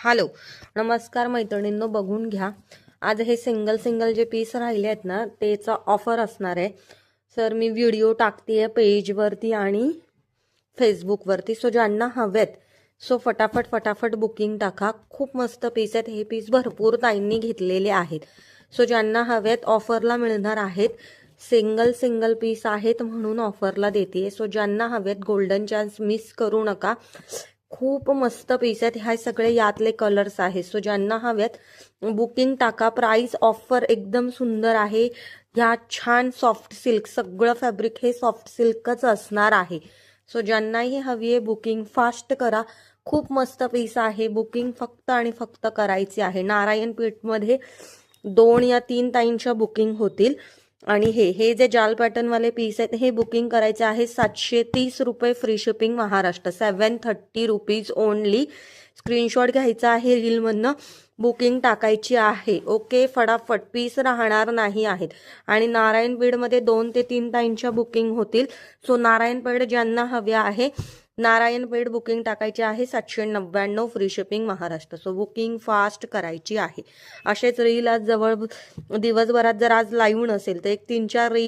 Hello नमस्कार मैत्रिणींनो, बघून घ्या. आज हे सिंगल जे पीस राहिले आहेत ना, त्याचा ऑफर असणार आहे. सर मी व्हिडिओ टाकते पेजवरती आणि फेसबुकवरती. सो ज्यांना हवेत सो फटाफट बुकिंग टाका. खूप मस्त पीस आहेत. हे पीस भरपूर ताईंनी घेतलेले आहेत. सो ज्यांना हवेत ऑफरला मिळणार आहेत. सिंगल पीस आहेत म्हणून ऑफरला देते. सो ज्यांना हवेत गोल्डन चान्स मिस करू नका. खूप मस्त पीस आहेत. ह्या सगळे यातले कलर्स आहेत. सो ज्यांना हव्यात बुकिंग टाका. प्राइस ऑफर एकदम सुंदर आहे. ह्या छान सॉफ्ट सिल्क, सगळं फॅब्रिक हे सॉफ्ट सिल्कच असणार आहे. सो ज्यांनाही हवी आहे बुकिंग फास्ट करा. खूप मस्त पीस आहे. बुकिंग फक्त आणि फक्त करायची आहे. नारायणपेठमध्ये 2 या 3 ताईंच्या बुकिंग होतील. आणि हे जे जाल पॅटर्नवाले पीस आहेत हे बुकिंग करायचे आहे. 730 रुपये free shipping Maharashtra. 730 rupees only. Screenshot घ्यायचा आहे, रीलमधनं बुकिंग टाकायची आहे. ओके, फटाफट पीस राहणार नाही आहेत. आणि नारायणपेठमध्ये 2 ते 3 ताईंच्या बुकिंग होतील. सो नारायणपेठ ज्यांना हवे आहे, नारायणपेठ बुकिंग टाकायची आहे. 799 free shipping Maharashtra. So booking fast करायची आहे. असेच रील आज जवळ दिवसभरात जर आज लाईव्ह नसेल तर एक 3-4 रील